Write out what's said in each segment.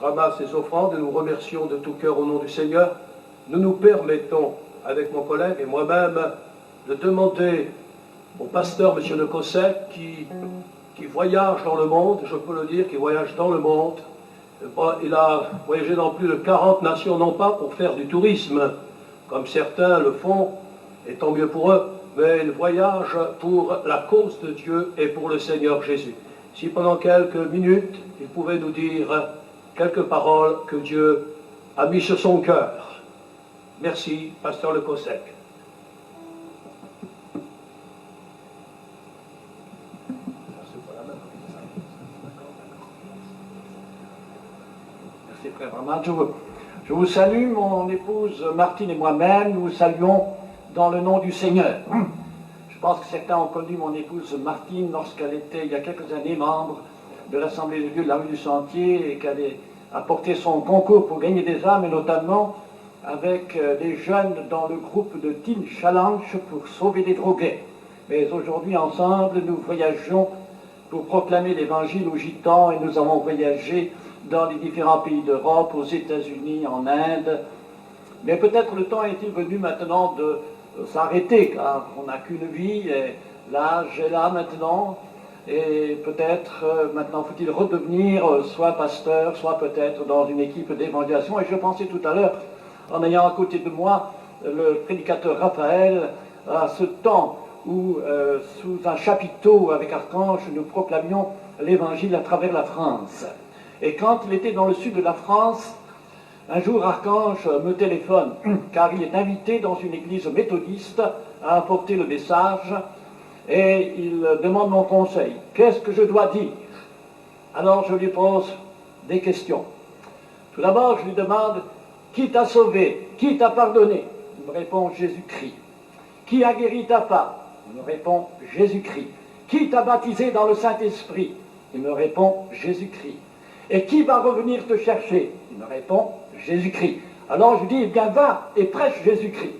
ramasse ces offrandes et nous remercions de tout cœur au nom du Seigneur. Nous nous permettons, avec mon collègue et moi-même, de demander au pasteur, M. Le Cossec, qui voyage dans le monde, je peux le dire, qui voyage dans le monde. Il a voyagé dans plus de 40 nations, non pas pour faire du tourisme, comme certains le font, et tant mieux pour eux, mais il voyage pour la cause de Dieu et pour le Seigneur Jésus. Si pendant quelques minutes, il pouvait nous dire quelques paroles que Dieu a mis sur son cœur. Merci, pasteur Le Cossec. Merci, frère Ramad. Je vous salue, mon épouse Martine et moi-même, nous vous saluons dans le nom du Seigneur. Je pense que certains ont connu mon épouse Martine lorsqu'elle était, il y a quelques années, membre de l'Assemblée de Dieu de la rue du Sentier et qu'elle a apporté son concours pour gagner des âmes, et notamment avec les jeunes dans le groupe de Teen Challenge pour sauver les drogués. Mais aujourd'hui, ensemble, nous voyageons pour proclamer l'Évangile aux Gitans, et nous avons voyagé dans les différents pays d'Europe, aux États-Unis, en Inde. Mais peut-être le temps est-il venu maintenant de s'arrêter, car on n'a qu'une vie, et l'âge est là maintenant, et peut-être maintenant faut-il redevenir soit pasteur, soit peut-être dans une équipe d'évangélisation. Et je pensais tout à l'heure, en ayant à côté de moi le prédicateur Raphaël, à ce temps où, sous un chapiteau avec Archange, nous proclamions l'Évangile à travers la France. Et quand il était dans le sud de la France, un jour Archange me téléphone, car il est invité dans une église méthodiste à apporter le message, et il demande mon conseil. Qu'est-ce que je dois dire? Alors je lui pose des questions. Tout d'abord, je lui demande, qui t'a sauvé? Qui t'a pardonné? Il me répond, Jésus-Christ. Qui a guéri ta femme? Il me répond, Jésus-Christ. Qui t'a baptisé dans le Saint-Esprit? Il me répond, Jésus-Christ. Et qui va revenir te chercher? Il me répond, Jésus-Christ. Alors je lui dis, eh bien va et prêche Jésus-Christ.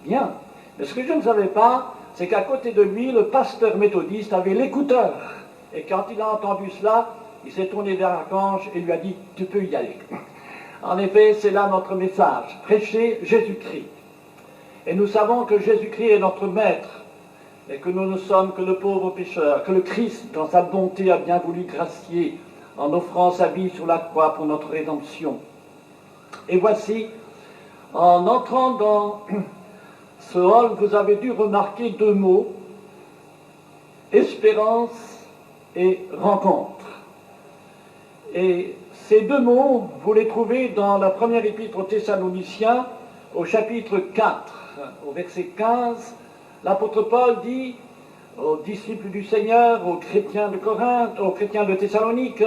Bien. Mais ce que je ne savais pas, c'est qu'à côté de lui, le pasteur méthodiste avait l'écouteur. Et quand il a entendu cela, il s'est tourné vers Archange et lui a dit, tu peux y aller. En effet, c'est là notre message, prêcher Jésus-Christ. Et nous savons que Jésus-Christ est notre maître, et que nous ne sommes que le pauvre pécheur, que le Christ, dans sa bonté, a bien voulu gracier en offrant sa vie sur la croix pour notre rédemption. Et voici, en entrant dans ce hall, vous avez dû remarquer deux mots, espérance et rencontre. Et ces deux mots, vous les trouvez dans la première épître aux Thessaloniciens, au chapitre 4, au verset 15. L'apôtre Paul dit aux disciples du Seigneur, aux chrétiens de Corinthe, aux chrétiens de Thessalonique,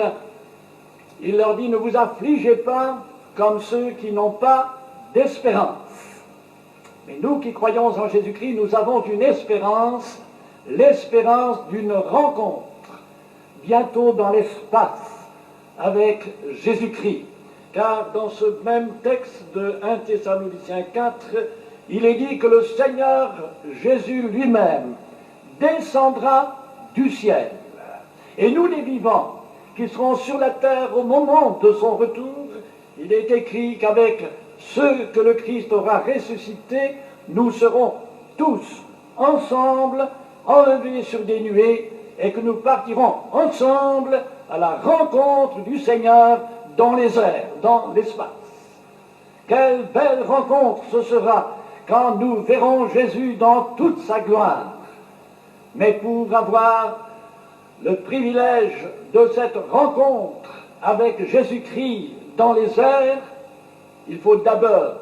il leur dit, ne vous affligez pas comme ceux qui n'ont pas d'espérance. Mais nous qui croyons en Jésus-Christ, nous avons une espérance, l'espérance d'une rencontre, bientôt dans l'espace, avec Jésus-Christ. Car dans ce même texte de 1 Thessaloniciens 4, il est dit que le Seigneur Jésus lui-même descendra du ciel. Et nous les vivants, qui seront sur la terre au moment de son retour, il est écrit qu'avec ceux que le Christ aura ressuscités, nous serons tous ensemble enlevés sur des nuées et que nous partirons ensemble à la rencontre du Seigneur dans les airs, dans l'espace. Quelle belle rencontre ce sera quand nous verrons Jésus dans toute sa gloire. Mais pour avoir le privilège de cette rencontre avec Jésus-Christ dans les airs, il faut d'abord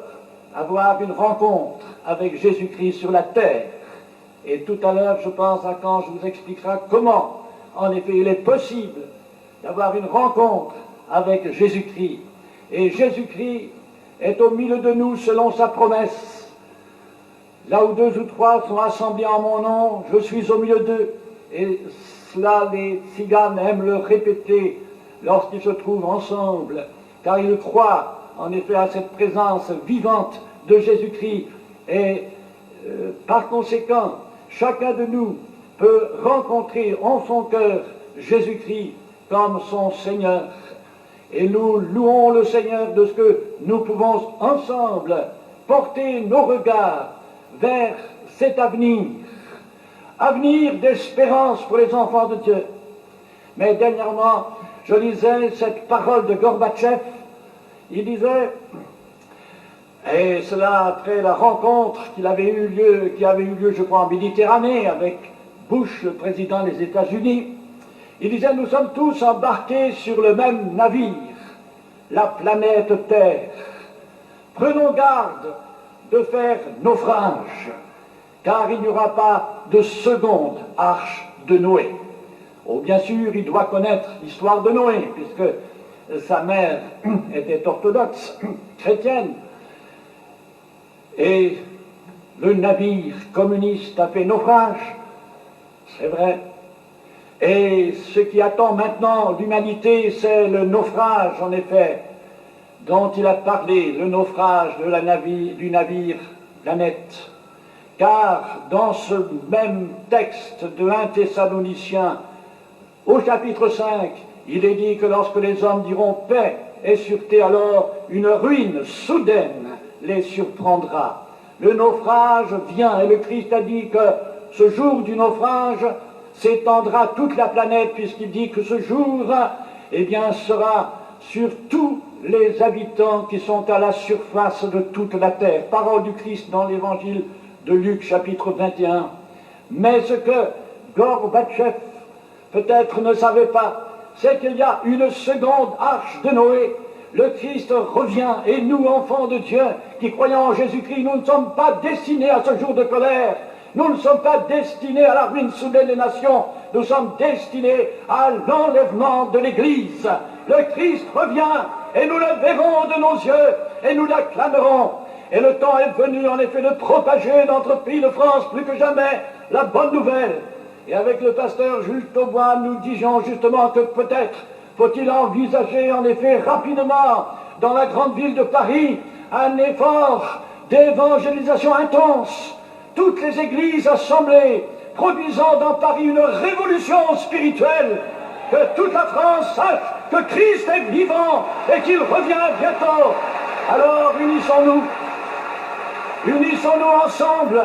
avoir une rencontre avec Jésus-Christ sur la terre. Et tout à l'heure, je pense, Archange vous expliquera comment, en effet, il est possible d'avoir une rencontre avec Jésus-Christ. Et Jésus-Christ est au milieu de nous selon sa promesse. Là où deux ou trois sont assemblés en mon nom, je suis au milieu d'eux. Et cela, les tziganes aiment le répéter lorsqu'ils se trouvent ensemble, car ils croient en effet à cette présence vivante de Jésus-Christ. Et par conséquent, chacun de nous peut rencontrer en son cœur Jésus-Christ comme son Seigneur. Et nous louons le Seigneur de ce que nous pouvons ensemble porter nos regards vers cet avenir, avenir d'espérance pour les enfants de Dieu. Mais dernièrement, je lisais cette parole de Gorbatchev. Il disait, et cela après la rencontre qui avait eu lieu, je crois, en Méditerranée avec Bush, le président des États-Unis, il disait, nous sommes tous embarqués sur le même navire, la planète Terre. Prenons garde de faire naufrage, car il n'y aura pas de seconde arche de Noé. Oh, bien sûr, il doit connaître l'histoire de Noé, puisque sa mère était orthodoxe, chrétienne, et le navire communiste a fait naufrage, c'est vrai. Et ce qui attend maintenant l'humanité, c'est le naufrage, en effet, dont il a parlé, le naufrage du navire Planète. Car dans ce même texte de 1 Thessaloniciens, au chapitre 5, il est dit que lorsque les hommes diront paix et sûreté, alors une ruine soudaine les surprendra. Le naufrage vient, et le Christ a dit que ce jour du naufrage s'étendra toute la planète, puisqu'il dit que ce jour, eh bien, sera sur tous les habitants qui sont à la surface de toute la terre. Parole du Christ dans l'évangile de Luc, chapitre 21. Mais ce que Gorbatchev peut-être ne savait pas, c'est qu'il y a une seconde arche de Noé. Le Christ revient, et nous, enfants de Dieu, qui croyons en Jésus-Christ, nous ne sommes pas destinés à ce jour de colère. Nous ne sommes pas destinés à la ruine soudaine des nations. Nous sommes destinés à l'enlèvement de l'Église. Le Christ revient, et nous le verrons de nos yeux, et nous l'acclamerons. Et le temps est venu, en effet, de propager dans notre pays de France, plus que jamais, la bonne nouvelle. Et avec le pasteur Jules Taubois, nous disions justement que peut-être faut-il envisager, en effet, rapidement, dans la grande ville de Paris, un effort d'évangélisation intense. Toutes les églises assemblées, produisant dans Paris une révolution spirituelle, que toute la France sache que Christ est vivant et qu'il revient bientôt. Alors unissons-nous ensemble.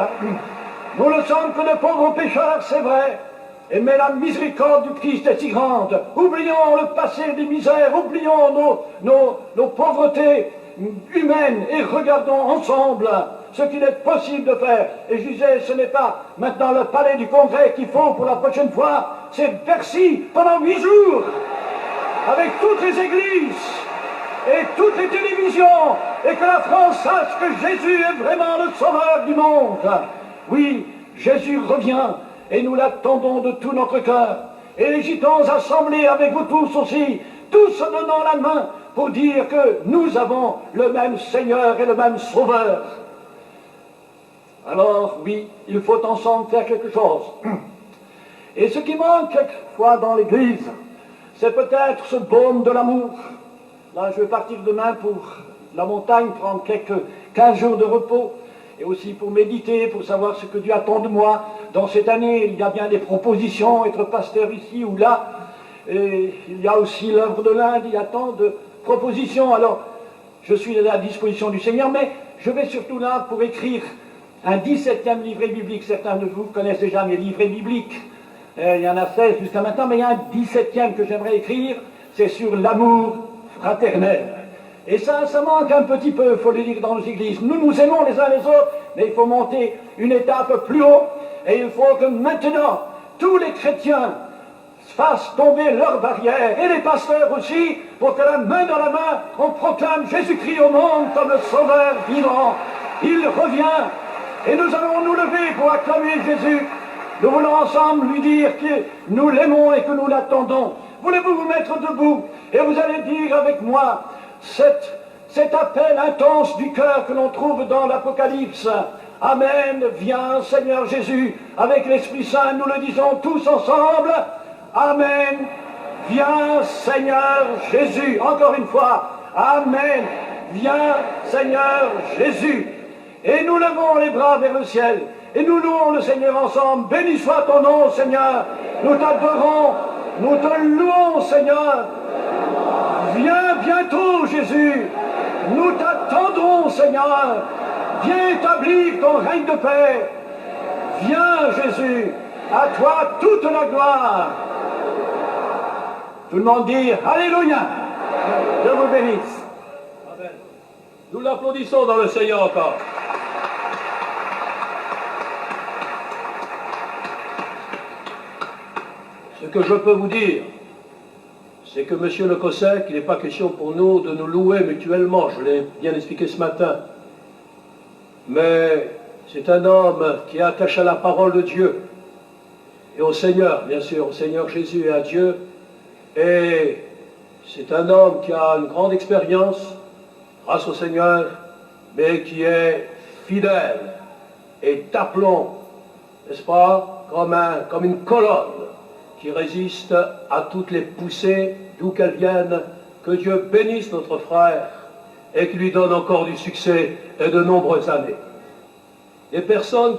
Nous ne sommes que de pauvres pécheurs, c'est vrai, mais la miséricorde du Christ est si grande. Oublions le passé des misères, oublions nos pauvretés humaines et regardons ensemble ce qu'il est possible de faire. Et je disais, ce n'est pas maintenant le palais du Congrès qu'il faut pour la prochaine fois, c'est Bercy pendant 8 jours, avec toutes les églises et toutes les télévisions, et que la France sache que Jésus est vraiment le sauveur du monde. Oui, Jésus revient, et nous l'attendons de tout notre cœur. Et les gitans assemblés avec vous tous aussi, tous se donnant la main pour dire que nous avons le même Seigneur et le même Sauveur. Alors, oui, il faut ensemble faire quelque chose. Et ce qui manque quelquefois dans l'Église, c'est peut-être ce baume de l'amour. Là, je vais partir demain pour la montagne, prendre quelques 15 jours de repos, et aussi pour méditer, pour savoir ce que Dieu attend de moi. Dans cette année, il y a bien des propositions, être pasteur ici ou là, et il y a aussi l'œuvre de l'Inde, il y a tant de propositions. Alors, je suis à la disposition du Seigneur, mais je vais surtout là pour écrire un 17e livret biblique. Certains de vous connaissent déjà mes livrets bibliques. Il y en a 16 jusqu'à maintenant, mais il y a un 17e que j'aimerais écrire, c'est sur l'amour fraternel. Et ça manque un petit peu, il faut le dire, dans nos églises. Nous nous aimons les uns les autres, mais il faut monter une étape plus haut. Et il faut que maintenant, tous les chrétiens fassent tomber leurs barrières, et les pasteurs aussi, pour que la main dans la main, on proclame Jésus-Christ au monde comme le Sauveur vivant. Il revient, et nous allons nous lever pour acclamer Jésus. Nous voulons ensemble lui dire que nous l'aimons et que nous l'attendons. Voulez-vous vous mettre debout, et vous allez dire avec moi cet appel intense du cœur que l'on trouve dans l'Apocalypse. Amen, viens Seigneur Jésus. Avec l'Esprit Saint, nous le disons tous ensemble. Amen, viens Seigneur Jésus. Encore une fois, Amen, viens Seigneur Jésus. Et nous levons les bras vers le ciel, et nous louons le Seigneur ensemble. Béni soit ton nom, Seigneur. Nous t'adorons, nous te louons, Seigneur. Viens bientôt, Jésus. Nous t'attendons, Seigneur. Viens établir ton règne de paix. Viens, Jésus. À toi toute la gloire. Tout le monde dit Alléluia. Je vous bénisse. Amen. Nous l'applaudissons dans le Seigneur encore. Ce que je peux vous dire, c'est que Monsieur Le Cossec, il n'est pas question pour nous de nous louer mutuellement, je l'ai bien expliqué ce matin, mais c'est un homme qui est attaché à la parole de Dieu et au Seigneur, bien sûr, au Seigneur Jésus et à Dieu, et c'est un homme qui a une grande expérience grâce au Seigneur, mais qui est fidèle et d'aplomb, n'est-ce pas, comme une colonne qui résiste à toutes les poussées, d'où qu'elles viennent. Que Dieu bénisse notre frère et qu'il lui donne encore du succès et de nombreuses années. Les personnes